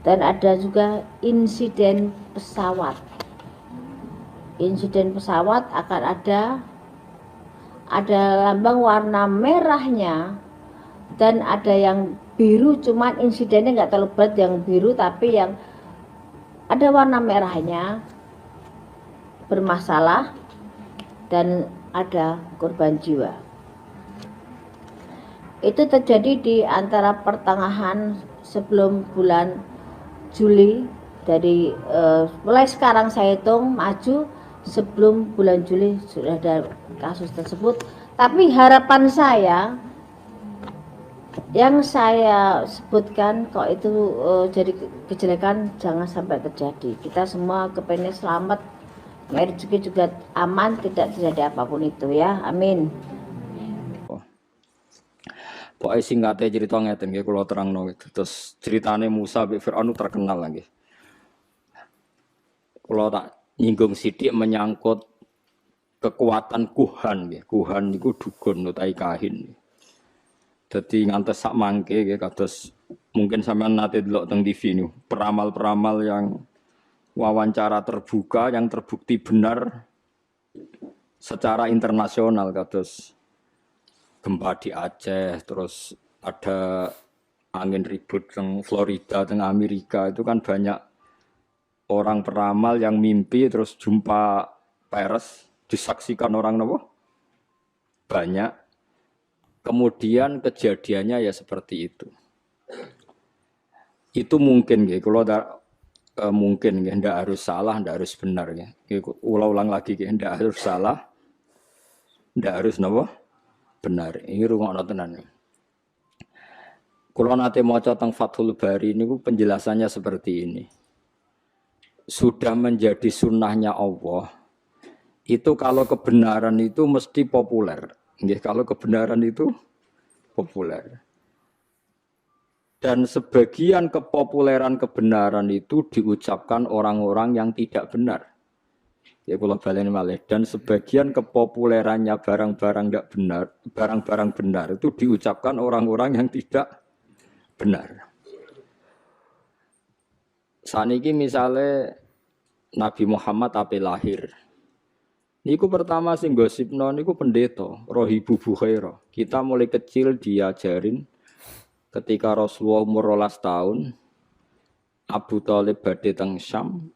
Dan ada juga insiden pesawat. Insiden pesawat akan ada lambang warna merahnya dan ada yang biru, cuman insidennya nggak terlalu berat yang biru, tapi yang ada warna merahnya bermasalah dan ada korban jiwa. Itu terjadi di antara pertengahan sebelum bulan Juli. Dari mulai sekarang saya hitung maju, sebelum bulan Juli sudah ada kasus tersebut. Tapi harapan saya yang saya sebutkan kok itu jadi kejelekan jangan sampai terjadi. Kita semua kepengen selamat, rezeki juga aman, tidak terjadi apapun itu ya. Amin. Pokoknya singkatnya cerita ngeten nggih kula terangno gitu. Terus ceritane Musa bin Firaun terkenal lagi. Kula tak nyinggung sithik menyangkut kekuatan kuhan nggih. Kuhan niku dukun utawi kahin. Dadi ngantos sak mangke nggih kados mungkin sampean nate delok teng TV niku, peramal-peramal yang wawancara terbuka yang terbukti benar secara internasional kados gempa di Aceh, terus ada angin ribut di Florida, di Amerika, itu kan banyak orang peramal yang mimpi terus jumpa peres, disaksikan orang nopo banyak. Kemudian kejadiannya ya seperti itu. Itu mungkin ya, kalau mungkin ya, tidak harus salah, tidak harus benar ya. Ulang lagi ya, tidak harus salah, tidak harus nopo benar. Ini rungokno tenan. Kalau nanti maca teng Fathul Bari ini penjelasannya seperti ini. Sudah menjadi sunnahnya Allah. Itu kalau kebenaran itu mesti populer. Nggih, kalau kebenaran itu populer. Dan sebagian kepopuleran kebenaran itu diucapkan orang-orang yang tidak benar. Ya kalau balen malih, dan sebagian kepopulerannya barang-barang tidak benar, barang-barang benar itu diucapkan orang-orang yang tidak benar. Saniki misalnya Nabi Muhammad ape lahir. Niku pertama sing gosipno niku pendeta, Rohibu Bukhaira. Kita mulai kecil diajarin ketika Rasulullah umur 12 tahun, Abu Thalib badhe teng Syam,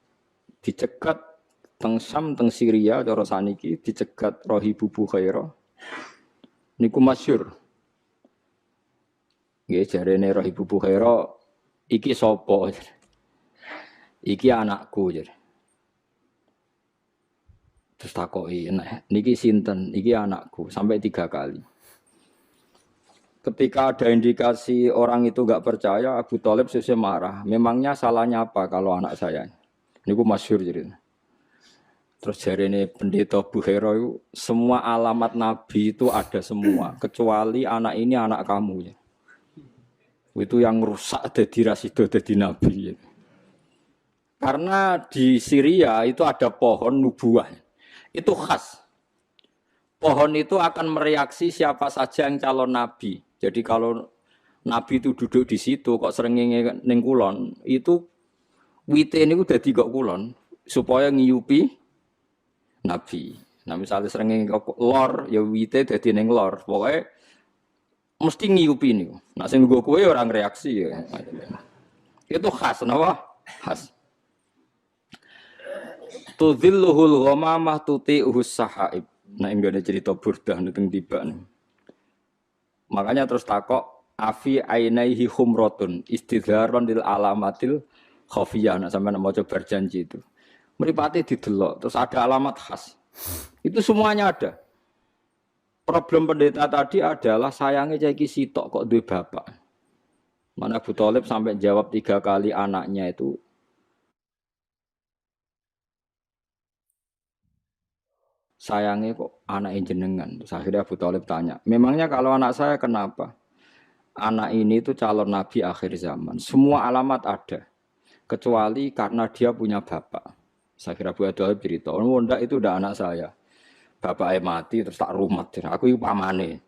dicegat teng Syam teng Syria cara saniki dicegat Rohibu Bukhaira. Niku masyhur. Nggih jarene Rohibu Bukhaira iki sapa? Iki anakku jar. Terus takoki, nah, niki sinten? Iki anakku sampai 3 kali. Ketika ada indikasi orang itu enggak percaya, Abu Thalib sesuk marah. Memangnya salahnya apa kalau anak saya? Niku masyhur jadi. Terus jarene pendeta Bukhaira itu semua alamat nabi itu ada semua, kecuali anak ini anak kamu ya. Itu yang rusak dadi rasido dadi nabi ya. Karena di Syria itu ada pohon nubuah. Itu khas. Pohon itu akan mereaksi siapa saja yang calon nabi. Jadi kalau nabi itu duduk di situ kok srengenge ning kulon, itu wite niku dadi kok kulon supaya ngiyupi nabi. Nah misalnya srengenge kok lor ya wite dadi ning lor. Pokoke mesti ngiyupi niku. Nah sing nggo kowe orang reaksi ya. Itu khas napa? Khas. Tudzilluhul ghamamah tuti'uhus sahaib. Nah enggak ada cerita Burdah teng tiba. Makanya terus takok afi ainaihi khumratun istidharon lil alamatil khafiyah. Nah sampeyan mau coba berjanji itu. Mripate didelok terus ada alamat khas. Itu semuanya ada. Problem pendeta tadi adalah sayangnya cah iki sitok kok duwe bapak. Mana Abu Thalib sampai jawab 3 kali anaknya itu sayangnya kok anak jenengan. Terus akhirnya Abu Thalib tanya, memangnya kalau anak saya kenapa? Anak ini itu calon nabi akhir zaman. Semua alamat ada. Kecuali karena dia punya bapak. Saya kira Abu Thalib cerita, oh enggak itu udah anak saya. Bapaknya mati terus tak rumat. Aku itu pamane.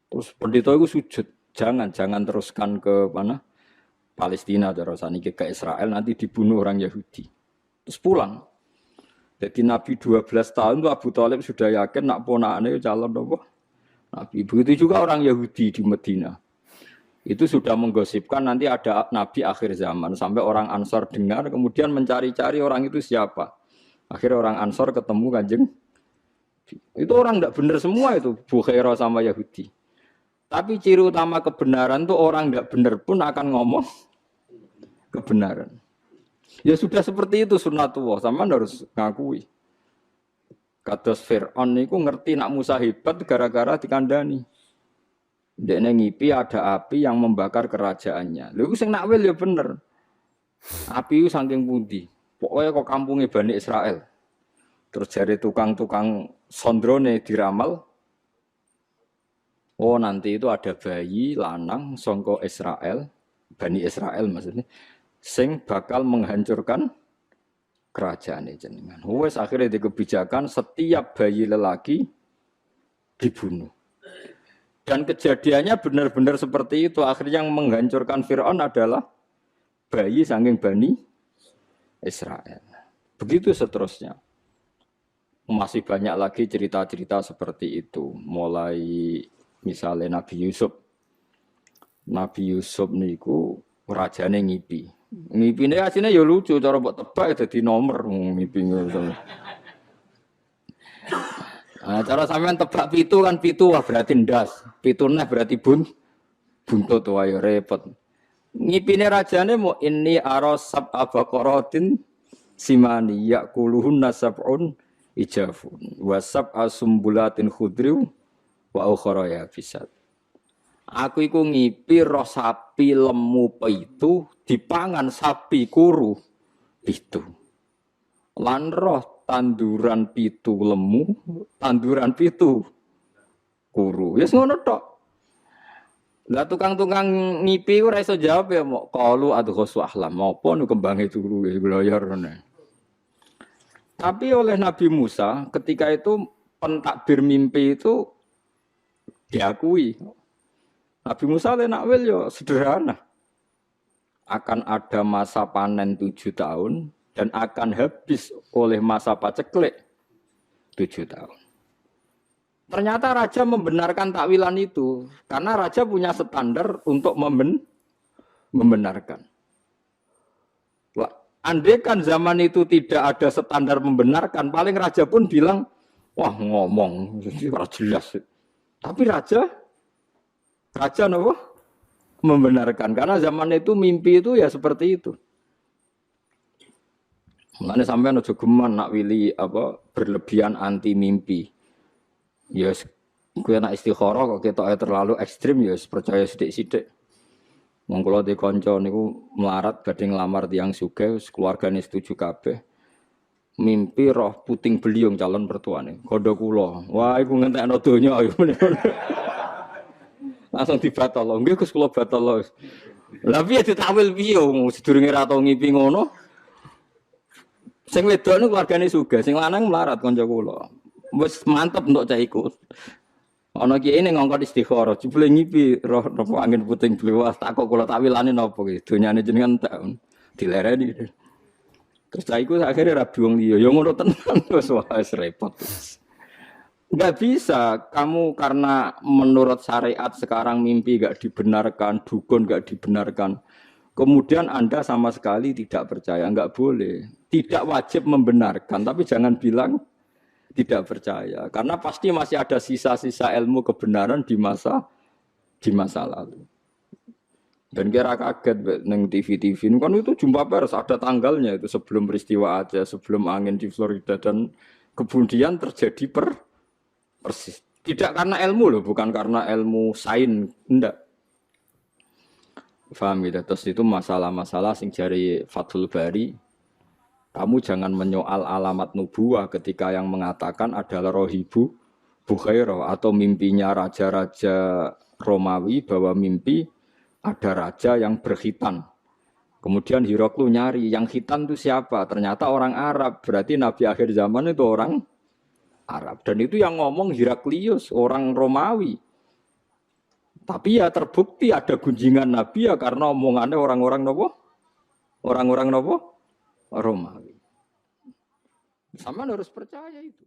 Terus pendeta itu sujud. Jangan teruskan ke mana? Palestina cara saniki ke Israel nanti dibunuh orang Yahudi. Terus pulang. Jadi Nabi 12 tahun tuh Abu Thalib sudah yakin nak ponakane calon apa? Nabi. Begitu juga orang Yahudi di Medina. Itu sudah menggosipkan nanti ada Nabi akhir zaman. Sampai orang Ansor dengar kemudian mencari-cari orang itu siapa. Akhirnya orang Ansor ketemu Kanjeng. Itu orang tidak benar semua itu. Bukhairah sama Yahudi. Tapi ciri utama kebenaran tuh orang tidak benar pun akan ngomong kebenaran. Ya sudah seperti itu sunnatullah, sama harus ngakui. Kados Fir'aun niku ngerti nak Musa hebat gara-gara dikandani. Dekne ngipi ada api yang membakar kerajaannya. Lha iku sing nakwil ya bener. Api itu saking pundi? Pokoknya kok kampungnya Bani Israel. Terus jari tukang-tukang sondrone diramal. Oh nanti itu ada bayi lanang songko Israel, Bani Israel maksudnya, sing bakal menghancurkan kerajaan jenengan. Wes akhirnya di kebijakan setiap bayi lelaki dibunuh. Dan kejadiannya benar-benar seperti itu. Akhirnya yang menghancurkan Fir'aun adalah bayi saking Bani Israel. Begitu seterusnya. Masih banyak lagi cerita-cerita seperti itu. Mulai misalnya Nabi Yusuf. Nabi Yusuf niku rajane ngipi. Ngipine asline ya lucu cara mbok tebak dadi nomor ngipi ngono. Nah, cara sampean tebak pitu kan pitu wah berarti ndas. Pitu neh berarti buntut wae repot. Ngipine rajane mau ini arasab abaqaratin simani yaquluhun nasabun ijafun wasab asumbulatin khudriu wa ukhra ya fisat. Aku iku ngipi roh sapi lemu pitu dipangan sapi kuru pitu. Lan roh tanduran pitu lemu, tanduran pitu kuru. Wis ngono tok. Lah tukang-tukang ngipi ora iso jawab ya mok qalu adghasu ahlam. Apa nu kembange turu gloyor ngene. Tapi oleh Nabi Musa ketika itu pentakbir mimpi itu diakui. Nabi Musa lenakwil yo sederhana. Akan ada masa panen 7 tahun dan akan habis oleh masa paceklik 7 tahun. Ternyata raja membenarkan takwilan itu karena raja punya standar untuk membenarkan. Andai kan zaman itu tidak ada standar membenarkan, paling raja pun bilang, wah ngomong, ora jelas. Tapi raja nopo membenarkan karena zaman itu mimpi itu ya seperti itu. Mulane sampean aja geman nak wili apa berlebihan anti mimpi. Ya kowe nak istikharah kok ketoke terlalu ekstrim ya percaya sithik-sithik. Wong kula di kanca niku melarat badhe nglamar tiyang sugih, keluargane setuju kabeh. Mimpi roh puting beliung calon mertuane. Kandha kula. Wah iku ngentekno donya ayo. Langsung dibatal. Nggih Gus kula batal. Lah piye ditakwil piye sedurunge ra tau ngipi ngono. Sing wedok niku keluargane sugih, sing lanang melarat kanca kula. Wis mantep untuk cah iku. Ana kiye ning ngongkon istikharah, jebule ngipi roh napa angin puting beliung tak kok kula takwilane napa iki. Donyane jenengan tak dilereni. Terus cah iku akhirnya rabi wong liya. Ya ngono tenan wis repot. Enggak bisa, kamu karena menurut syariat sekarang mimpi enggak dibenarkan, dukun enggak dibenarkan. Kemudian Anda sama sekali tidak percaya, enggak boleh. Tidak wajib membenarkan, tapi jangan bilang tidak percaya. Karena pasti masih ada sisa-sisa ilmu kebenaran di masa lalu. Dan kira kaget neng TV kan itu jumpa pers ada tanggalnya itu sebelum peristiwa aja, sebelum angin di Florida dan kemudian terjadi persis. Tidak karena ilmu loh, bukan karena ilmu sains, enggak. Paham ya? Terus itu masalah-masalah sing jari Fathul Bari. Kamu jangan menyoal alamat nubuwah ketika yang mengatakan adalah rohibu Bukhairah atau mimpinya raja-raja Romawi bahwa mimpi ada raja yang berkhitan. Kemudian Hiroklu nyari yang khitan itu siapa? Ternyata orang Arab. Berarti Nabi akhir zaman itu orang Arab. Dan itu yang ngomong Heraklius, orang Romawi. Tapi ya terbukti ada gunjingan Nabi ya karena omongannya orang-orang nopo? Orang-orang nopo? Romawi. Sama harus percaya itu.